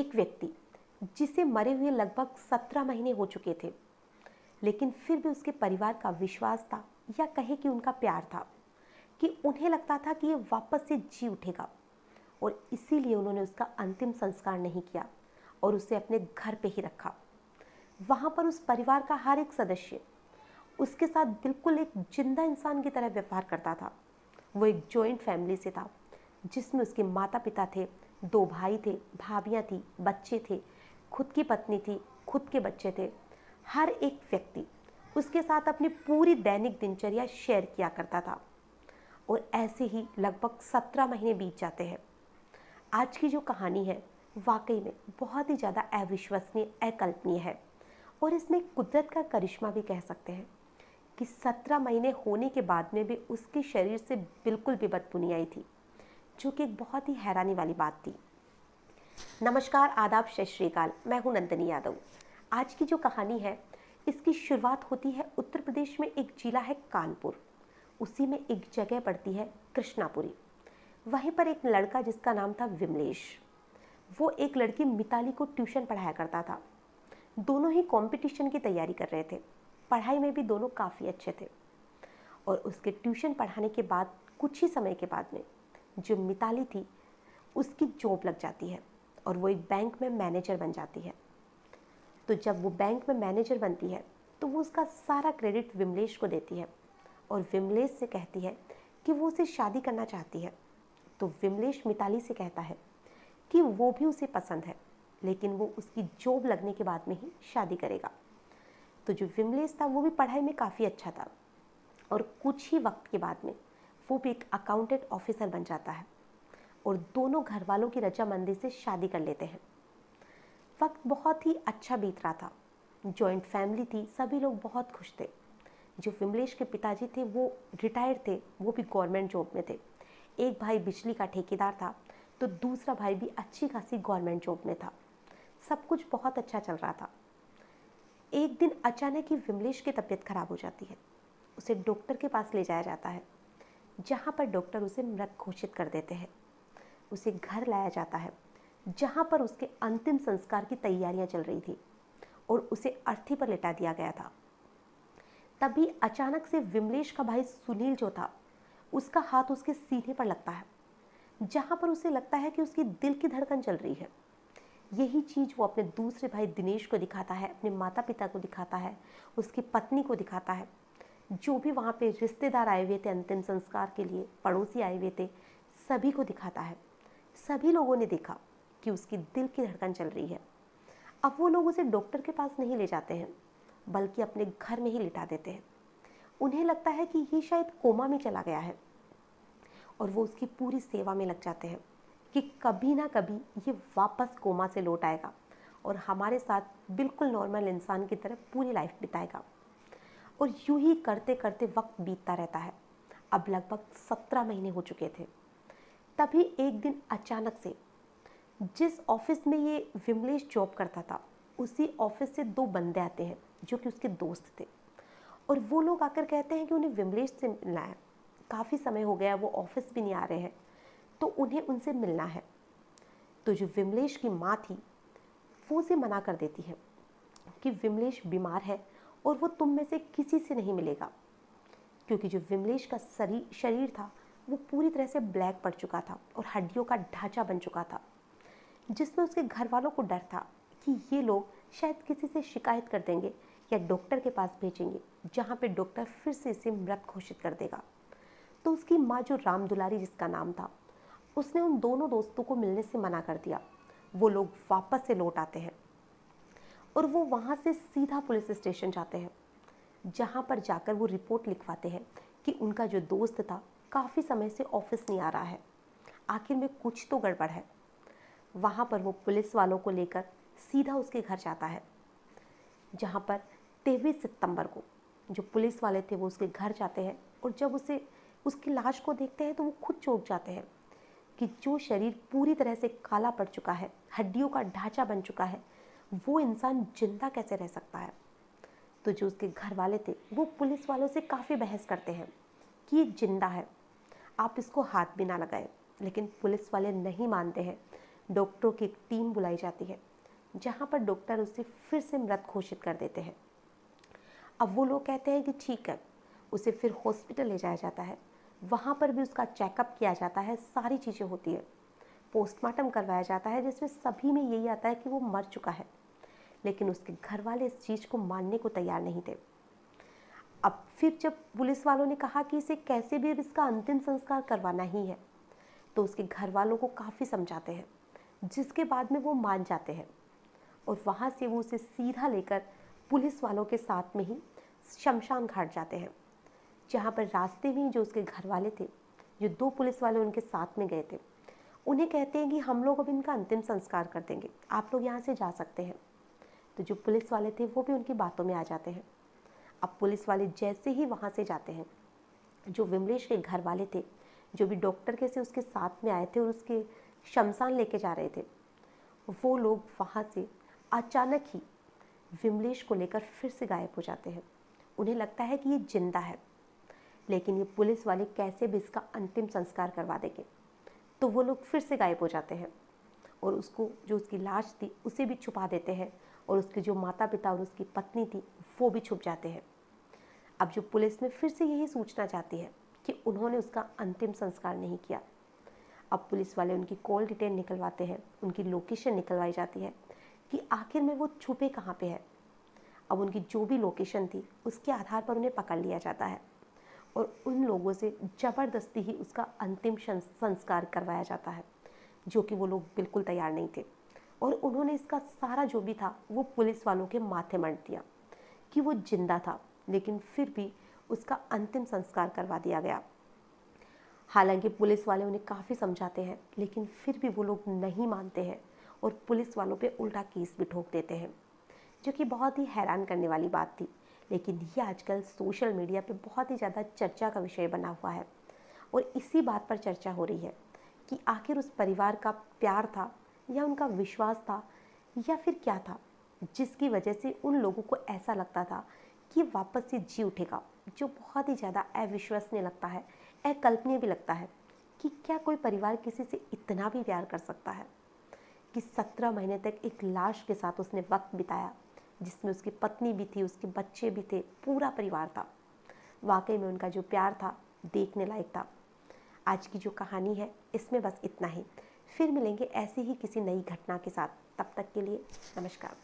एक व्यक्ति जिसे मरे हुए लगभग 17 महीने हो चुके थे, लेकिन फिर भी उसके परिवार का विश्वास था, या कहे कि उनका प्यार था, कि उन्हें लगता था कि ये वापस से जी उठेगा, और इसीलिए उन्होंने उसका अंतिम संस्कार नहीं किया और उसे अपने घर पे ही रखा। वहाँ पर उस परिवार का हर एक सदस्य उसके साथ बिल्कुल एक जिंदा इंसान की तरह व्यवहार करता था। वो एक जॉइंट फैमिली से था, जिसमें उसके माता पिता थे, 2 भाई थे, भाभियाँ थी, बच्चे थे, खुद की पत्नी थी, खुद के बच्चे थे। हर एक व्यक्ति उसके साथ अपनी पूरी दैनिक दिनचर्या शेयर किया करता था, और ऐसे ही लगभग 17 महीने बीत जाते हैं। आज की जो कहानी है वाकई में बहुत ही ज़्यादा अविश्वसनीय, अकल्पनीय है, और इसमें कुदरत का करिश्मा भी कह सकते हैं कि 17 महीने होने के बाद में भी उसके शरीर से बिल्कुल भी बदबू नहीं आई थी, जो कि एक बहुत ही हैरानी वाली बात थी। नमस्कार, आदाब, सत श्री अकाल। मैं हूं नंदिनी यादव। आज की जो कहानी है इसकी शुरुआत होती है उत्तर प्रदेश में, एक जिला है कानपुर। उसी में एक जगह पड़ती है कृष्णापुरी। वहीं पर एक लड़का जिसका नाम था विमलेश, वो एक लड़की मिताली को ट्यूशन पढ़ाया करता था। दोनों ही कंपटीशन की तैयारी कर रहे थे, पढ़ाई में भी दोनों काफ़ी अच्छे थे। और उसके ट्यूशन पढ़ाने के बाद कुछ ही समय के बाद में जो मिताली थी उसकी जॉब लग जाती है, और वो एक बैंक में मैनेजर बन जाती है। तो जब वो बैंक में मैनेजर बनती है तो वो उसका सारा क्रेडिट विमलेश को देती है, और विमलेश से कहती है कि वो उसे शादी करना चाहती है। तो विमलेश मिताली से कहता है कि वो भी उसे पसंद है, लेकिन वो उसकी जॉब लगने के बाद में ही शादी करेगा। तो जो विमलेश था वो भी पढ़ाई में काफ़ी अच्छा था, और कुछ ही वक्त के बाद में वो भी एक अकाउंटेंट ऑफिसर बन जाता है, और दोनों घर वालों की रजामंदी से शादी कर लेते हैं। वक्त बहुत ही अच्छा बीत रहा था, जॉइंट फैमिली थी, सभी लोग बहुत खुश थे। जो विमलेश के पिताजी थे वो रिटायर्ड थे, वो भी गवर्नमेंट जॉब में थे। एक भाई बिजली का ठेकेदार था, तो दूसरा भाई भी अच्छी खासी गवर्नमेंट जॉब में था। सब कुछ बहुत अच्छा चल रहा था। एक दिन अचानक ही विमलेश की तबीयत खराब हो जाती है। उसे डॉक्टर के पास ले जाया जाता है, जहाँ पर डॉक्टर उसे मृत घोषित कर देते हैं। उसे घर लाया जाता है, जहाँ पर उसके अंतिम संस्कार की तैयारियां चल रही थी, और उसे अर्थी पर लिटा दिया गया था। तभी अचानक से विमलेश का भाई सुनील जो था, उसका हाथ उसके सीने पर लगता है, जहाँ पर उसे लगता है कि उसकी दिल की धड़कन चल रही है। यही चीज़ वो अपने दूसरे भाई दिनेश को दिखाता है, अपने माता पिता को दिखाता है, उसकी पत्नी को दिखाता है, जो भी वहाँ पे रिश्तेदार आए हुए थे अंतिम संस्कार के लिए, पड़ोसी आए हुए थे, सभी को दिखाता है। सभी लोगों ने देखा कि उसकी दिल की धड़कन चल रही है। अब वो लोग उसे डॉक्टर के पास नहीं ले जाते हैं, बल्कि अपने घर में ही लिटा देते हैं। उन्हें लगता है कि ये शायद कोमा में चला गया है, और वो उसकी पूरी सेवा में लग जाते हैं कि कभी ना कभी ये वापस कोमा से लौट आएगा और हमारे साथ बिल्कुल नॉर्मल इंसान की तरह पूरी लाइफ बिताएगा। और यूं ही करते करते वक्त बीतता रहता है। अब लगभग 17 महीने हो चुके थे। तभी एक दिन अचानक से जिस ऑफिस में ये विमलेश जॉब करता था, उसी ऑफिस से 2 बंदे आते हैं जो कि उसके दोस्त थे, और वो लोग आकर कहते हैं कि उन्हें विमलेश से मिलना है। काफ़ी समय हो गया, वो ऑफिस भी नहीं आ रहे हैं, तो उन्हें उनसे मिलना है। तो जो विमलेश की माँ थी वो उसे मना कर देती है कि विमलेश बीमार है और वो तुम में से किसी से नहीं मिलेगा, क्योंकि जो विमलेश का शरीर था वो पूरी तरह से ब्लैक पड़ चुका था और हड्डियों का ढांचा बन चुका था, जिसमें उसके घर वालों को डर था कि ये लोग शायद किसी से शिकायत कर देंगे या डॉक्टर के पास भेजेंगे, जहाँ पे डॉक्टर फिर से इसे मृत घोषित कर देगा। तो उसकी माँ जो राम दुलारी जिसका नाम था, उसने उन दोनों दोस्तों को मिलने से मना कर दिया। वो लोग वापस से लौट आते हैं और वो वहाँ से सीधा पुलिस स्टेशन जाते हैं, जहाँ पर जाकर वो रिपोर्ट लिखवाते हैं कि उनका जो दोस्त था काफ़ी समय से ऑफिस नहीं आ रहा है, आखिर में कुछ तो गड़बड़ है। वहाँ पर वो पुलिस वालों को लेकर सीधा उसके घर जाता है, जहाँ पर 23 सितंबर को जो पुलिस वाले थे वो उसके घर जाते हैं, और जब उसकी लाश को देखते हैं तो वो खुद चौंक जाते हैं कि जो शरीर पूरी तरह से काला पड़ चुका है, हड्डियों का ढांचा बन चुका है, वो इंसान जिंदा कैसे रह सकता है। तो जो उसके घर वाले थे वो पुलिस वालों से काफ़ी बहस करते हैं कि ये जिंदा है, आप इसको हाथ भी ना लगाएं, लेकिन पुलिस वाले नहीं मानते हैं। डॉक्टरों की एक टीम बुलाई जाती है, जहाँ पर डॉक्टर उसे फिर से मृत घोषित कर देते हैं। अब वो लोग कहते हैं कि ठीक है, उसे फिर हॉस्पिटल ले जाया जाता है। वहाँ पर भी उसका चेकअप किया जाता है, सारी चीज़ें होती है, पोस्टमार्टम करवाया जाता है, जिसमें सभी में यही आता है कि वो मर चुका है। लेकिन उसके घर वाले इस चीज़ को मानने को तैयार नहीं थे। अब फिर जब पुलिस वालों ने कहा कि इसे कैसे भी इसका अंतिम संस्कार करवाना ही है, तो उसके घर वालों को काफ़ी समझाते हैं, जिसके बाद में वो मान जाते हैं। और वहाँ से वो उसे सीधा लेकर पुलिस वालों के साथ में ही शमशान घाट जाते हैं, जहाँ पर रास्ते में जो उसके घर वाले थे, जो 2 पुलिस वाले उनके साथ में गए थे, उन्हें कहते हैं कि हम लोग अब इनका अंतिम संस्कार कर देंगे, आप लोग यहाँ से जा सकते हैं। तो जो पुलिस वाले थे वो भी उनकी बातों में आ जाते हैं। अब पुलिस वाले जैसे ही वहाँ से जाते हैं, जो विमलेश के घर वाले थे, जो भी डॉक्टर के से उसके साथ में आए थे और उसके शमशान लेके जा रहे थे, वो लोग वहाँ से अचानक ही विमलेश को लेकर फिर से गायब हो जाते हैं। उन्हें लगता है कि ये जिंदा है, लेकिन ये पुलिस वाले कैसे भी इसका अंतिम संस्कार करवा देंगे। तो वो लोग फिर से गायब हो जाते हैं और उसको, जो उसकी लाश थी, उसे भी छुपा देते हैं, और उसके जो माता पिता और उसकी पत्नी थी वो भी छुप जाते हैं। अब जो पुलिस में फिर से यही सूचना चाहती है कि उन्होंने उसका अंतिम संस्कार नहीं किया। अब पुलिस वाले उनकी कॉल डिटेल निकलवाते हैं, उनकी लोकेशन निकलवाई जाती है कि आखिर में वो छुपे कहाँ पे है। अब उनकी जो भी लोकेशन थी उसके आधार पर उन्हें पकड़ लिया जाता है और उन लोगों से ज़बरदस्ती ही उसका अंतिम संस्कार करवाया जाता है, जो कि वो लोग बिल्कुल तैयार नहीं थे। और उन्होंने इसका सारा जो भी था वो पुलिस वालों के माथे मढ़ दिया कि वो जिंदा था, लेकिन फिर भी उसका अंतिम संस्कार करवा दिया गया। हालांकि पुलिस वाले उन्हें काफ़ी समझाते हैं, लेकिन फिर भी वो लोग नहीं मानते हैं और पुलिस वालों पे उल्टा केस भी ठोक देते हैं, जो कि बहुत ही हैरान करने वाली बात थी। लेकिन ये आजकल सोशल मीडिया पे बहुत ही ज़्यादा चर्चा का विषय बना हुआ है और इसी बात पर चर्चा हो रही है कि आखिर उस परिवार का प्यार था या उनका विश्वास था या फिर क्या था, जिसकी वजह से उन लोगों को ऐसा लगता था कि वापस से जी उठेगा, जो बहुत ही ज़्यादा अविश्वसनीय लगता है, अकल्पनीय भी लगता है कि क्या कोई परिवार किसी से इतना भी प्यार कर सकता है कि 17 महीने तक एक लाश के साथ उसने वक्त बिताया, जिसमें उसकी पत्नी भी थी, उसके बच्चे भी थे, पूरा परिवार था। वाकई में उनका जो प्यार था देखने लायक था। आज की जो कहानी है इसमें बस इतना ही। फिर मिलेंगे ऐसी ही किसी नई घटना के साथ। तब तक के लिए नमस्कार।